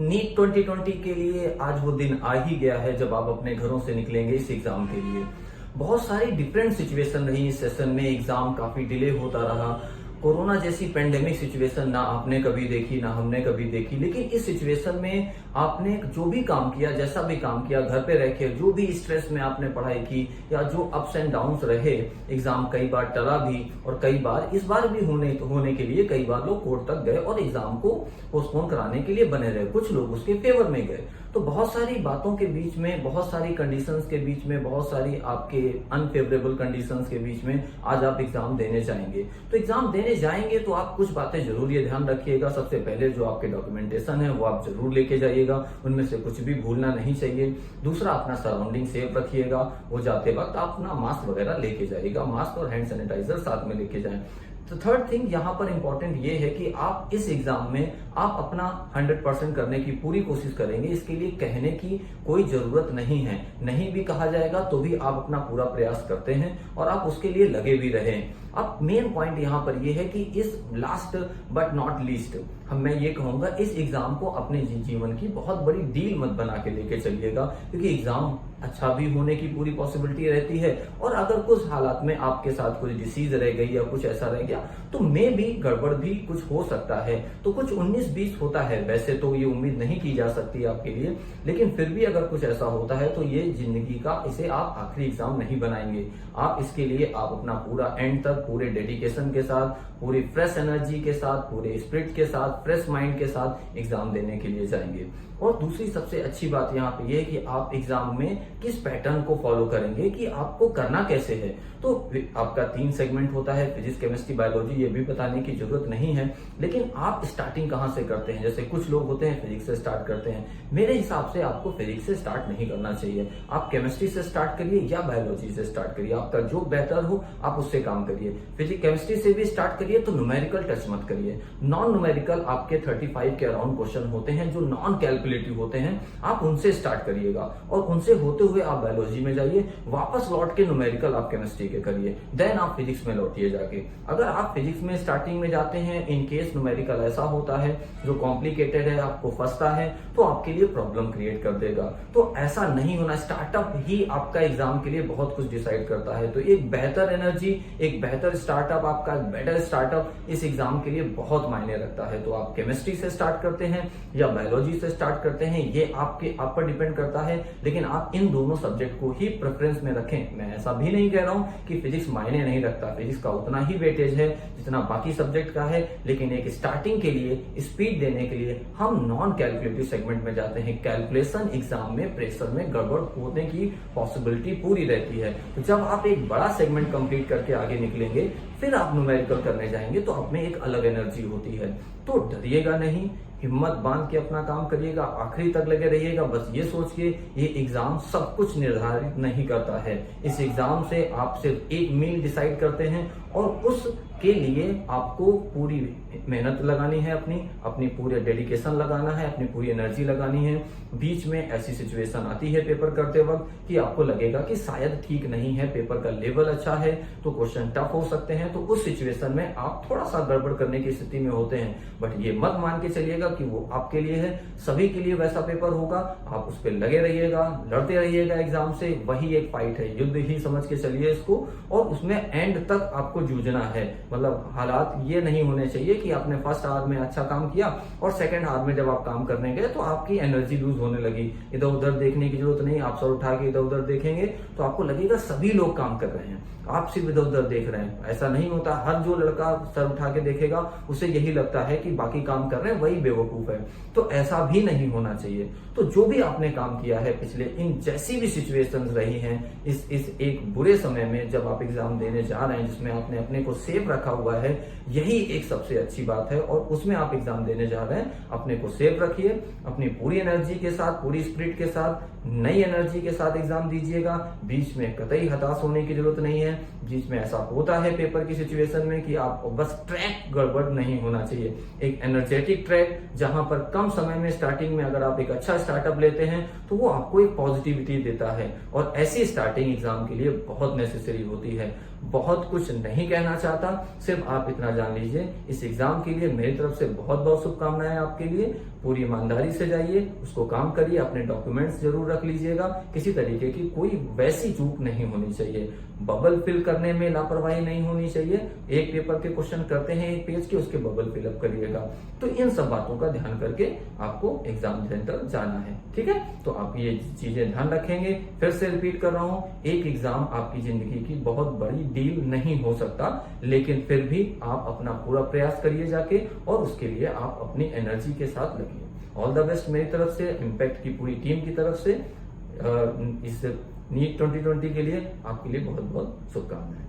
NEET 2020 के लिए आज वो दिन आ ही गया है जब आप अपने घरों से निकलेंगे इस एग्जाम के लिए। बहुत सारी डिफरेंट सिचुएशन रही इस सेशन में, एग्जाम काफी डिले होता रहा। कोरोना जैसी पेंडेमिक सिचुएशन ना आपने कभी देखी ना हमने कभी देखी, लेकिन इस सिचुएशन में आपने जो भी काम किया, जैसा भी काम किया, घर पे रह के जो भी स्ट्रेस में आपने पढ़ाई की या जो अप्स एंड डाउन्स रहे, एग्जाम कई बार टला भी और कई बार इस बार भी होने के लिए कई बार लोग कोर्ट तक गए और एग्जाम को पोस्टपोन कराने के लिए बने रहे। कुछ लोग उसके फेवर में गए। तो बहुत सारी बातों के बीच में, बहुत सारी कंडीशंस के बीच में, बहुत सारी आपके अनफेवरेबल कंडीशंस के बीच में आज आप एग्जाम देने जाएंगे। तो एग्जाम देने जाएंगे तो आप कुछ बातें जरूर ये ध्यान रखिएगा। सबसे पहले जो आपके डॉक्यूमेंटेशन है वो आप जरूर लेके जाइएगा, उनमें से कुछ भी भूलना नहीं चाहिए। दूसरा, अपना सराउंडिंग सेफ रखिएगा। वो जाते वक्त आप अपना मास्क वगैरह लेके जाइएगा, मास्क और हैंड सैनिटाइजर साथ में लेके जाएं। तो थर्ड थिंग यहाँ पर इंपॉर्टेंट ये है कि आप इस एग्जाम में आप अपना 100% करने की पूरी कोशिश करेंगे। इसके लिए कहने की कोई जरूरत नहीं है, नहीं भी कहा जाएगा तो भी आप अपना पूरा प्रयास करते हैं और आप उसके लिए लगे भी रहें। अब मेन पॉइंट यहाँ पर यह है कि इस लास्ट बट नॉट लीस्ट मैं ये कहूंगा, इस एग्जाम को अपने जीवन की बहुत बड़ी डील मत बना के लेके चलिएगा, क्योंकि एग्जाम अच्छा भी होने की पूरी पॉसिबिलिटी रहती है और अगर कुछ हालात में आपके साथ कोई डिसीज रह गई या कुछ ऐसा रह गया तो मे भी गड़बड़ भी कुछ हो सकता है। तो कुछ 19-20 होता है, वैसे तो ये उम्मीद नहीं की जा सकती आपके लिए, लेकिन फिर भी अगर कुछ ऐसा होता है तो ये जिंदगी का, इसे आप आखिरी एग्जाम नहीं बनाएंगे। आप इसके लिए आप अपना पूरा एंड तक पूरे डेडिकेशन के साथ, पूरी फ्रेश एनर्जी के साथ, पूरे स्पिरिट के साथ, फ्रेश माइंड के साथ एग्जाम देने के लिए जाएंगे। और दूसरी सबसे अच्छी बात यहाँ पे ये है कि आप एग्जाम में किस पैटर्न को फॉलो करेंगे, कि आपको करना कैसे है। तो आपका 3 सेगमेंट होता है, फिजिक्स, केमिस्ट्री, बायोलॉजी, ये भी बताने की जरूरत नहीं है। लेकिन आप स्टार्टिंग कहाँ से करते हैं? जैसे कुछ लोग होते हैं फिजिक्स से स्टार्ट करते हैं। मेरे हिसाब से आपको फिजिक्स से स्टार्ट नहीं करना चाहिए। आप केमिस्ट्री से स्टार्ट करिए या बायोलॉजी से स्टार्ट करिए, आपका जो बेहतर हो आप उससे काम करिए। फिजिक्स केमिस्ट्री से भी स्टार्ट करिए तो न्यूमेरिकल टच मत करिए। नॉन न्यूमेरिकल आपके 35 के अराउंड क्वेश्चन होते हैं जो नॉन कैलकुलेटिव होते हैं, आप उनसे स्टार्ट करिएगा और उनसे होते हुए आप बायोलॉजी में जाइए, वापस लौट के न्यूमेरिकल आप केमिस्ट्री के करिए, देन आप फिजिक्स में लौटिए जाके। अगर आप फिजिक्स में स्टार्टिंग में जाते हैं, इन केस न्यूमेरिकल ऐसा होता है जो कॉम्प्लिकेटेड है, आपको फंसता है, तो आपके लिए प्रॉब्लम क्रिएट कर देगा। तो ऐसा नहीं होना। स्टार्टअप ही आपका एग्जाम के लिए बहुत कुछ डिसाइड करता है। तो एक बेहतर एनर्जी, एक बेहतर स्टार्टअप, आपका बेटर स्टार्टअप इस एग्जाम के लिए बहुत मायने रखता है। तो आप केमिस्ट्री से स्टार्ट करते हैं या बायोलॉजी से स्टार्ट करते हैं, ये आप पर डिपेंड करता है, लेकिन आप इन दोनों सब्जेक्ट को ही प्रेफरेंस में रखें। मैं ऐसा भी नहीं कह रहा हूं कि फिजिक्स मायने नहीं रखता, फिजिक्स का उतना ही वेटेज है जितना बाकी सब्जेक्ट का है, लेकिन एक स्टार्टिंग के लिए, स्पीड देने के लिए हम नॉन कैलकुलेटिव सेगमेंट में जाते हैं। कैलकुलेशन एग्जाम में, प्रेशर में गड़बड़ होने की पॉसिबिलिटी पूरी रहती है। तो जब आप एक बड़ा सेगमेंट कंप्लीट करके आगे निकलेंगे, फिर आप न्यूमेरिकल करने जाएंगे तो आप में एक अलग एनर्जी होती है। तो डरिएगा नहीं, हिम्मत बांध के अपना काम करिएगा, आखिरी तक लगे रहिएगा। बस ये सोच के, ये एग्जाम सब कुछ निर्धारित नहीं करता है। इस एग्जाम से आप सिर्फ एक मील डिसाइड करते हैं और उसके लिए आपको पूरी मेहनत लगानी है, अपनी पूरी डेडिकेशन लगाना है, अपनी पूरी एनर्जी लगानी है। बीच में ऐसी सिचुएशन आती है पेपर करते वक्त कि आपको लगेगा कि शायद ठीक नहीं है, पेपर का लेवल अच्छा है तो क्वेश्चन टफ हो सकते हैं, तो उस सिचुएशन में आप थोड़ा सा गड़बड़ करने की स्थिति में होते हैं। बट ये मत मान के चलिएगा कि वो आपके लिए है, सभी के लिए वैसा पेपर होगा। आप उस पर लगे रहिएगा, लड़ते रहिएगा एग्जाम से। वही एक फाइट है, युद्ध ही समझ के चलिए इसको, और उसमें एंड तक आपको जूझना है। मतलब हालात ये नहीं होने चाहिए कि आपने फर्स्ट आवर में अच्छा काम किया और सेकंड आवर में जब आप काम करने गए तो आपकी एनर्जी लूज होने लगी। इधर उधर देखने की जरूरत नहीं, आप सर उठा के इधर उधर देखेंगे तो आपको लगेगा सभी लोग काम कर रहे हैं, आप सिर्फ इधर उधर देख रहे हैं। ऐसा नहीं होता। हर जो लड़का सर उठा के देखेगा उसे यही लगता है कि बाकी काम कर रहे हैं वही बेवकूफ है। तो ऐसा भी नहीं होना चाहिए। तो जो भी आपने काम किया है पिछले, इन जैसी भी सिचुएशंस रही हैं, इस एक बुरे समय में जब आप एग्जाम देने जा रहे हैं, जिसमें आपने अपने को सेफ रखा हुआ है, यही एक सबसे अच्छी बात है। और उसमें आप एग्जाम देने जा रहे हैं, अपने को सेफ रखिए, अपनी पूरी एनर्जी के साथ, पूरी स्पिरिट के साथ नई एनर्जी के साथ एग्जाम दीजिएगा। बीच में कतई हताश होने की जरूरत नहीं है। बीच में ऐसा होता है पेपर की सिचुएशन में कि आप बस ट्रैक गड़बड़ नहीं होना चाहिए। एक एनर्जेटिक ट्रैक जहां पर कम समय में स्टार्टिंग में अगर आप एक अच्छा स्टार्टअप लेते हैं तो वो आपको एक पॉजिटिविटी देता है, और ऐसी स्टार्टिंग एग्जाम के लिए बहुत नेसेसरी होती है। बहुत कुछ नहीं कहना चाहता, सिर्फ आप इतना जान लीजिए, इस एग्जाम के लिए मेरी तरफ से बहुत बहुत शुभकामनाएं आपके लिए। पूरी ईमानदारी से जाइए, उसको काम करिए, अपने डॉक्यूमेंट्स जरूर रख लीजिएगा, किसी तरीके की कोई वैसी चूक नहीं होनी चाहिए। बबल फिल करने में लापरवाही नहीं होनी चाहिए। एक पेपर के क्वेश्चन करते हैं एक पेज के, उसके बबल फिलअप करिएगा। तो इन सब बातों का ध्यान करके आपको एग्जाम सेंटर जाना है, ठीक है। तो आप ये चीजें ध्यान रखेंगे। फिर से रिपीट कर रहा हूं, एक एग्जाम आपकी जिंदगी की बहुत बड़ी डील नहीं हो सकता, लेकिन फिर भी आप अपना पूरा प्रयास करिए जाके, और उसके लिए आप अपनी एनर्जी के साथ लगिए। ऑल द बेस्ट मेरी तरफ से, इम्पैक्ट की पूरी टीम की तरफ से। इस नीट 2020 के लिए आपके लिए बहुत बहुत शुभकामनाएं।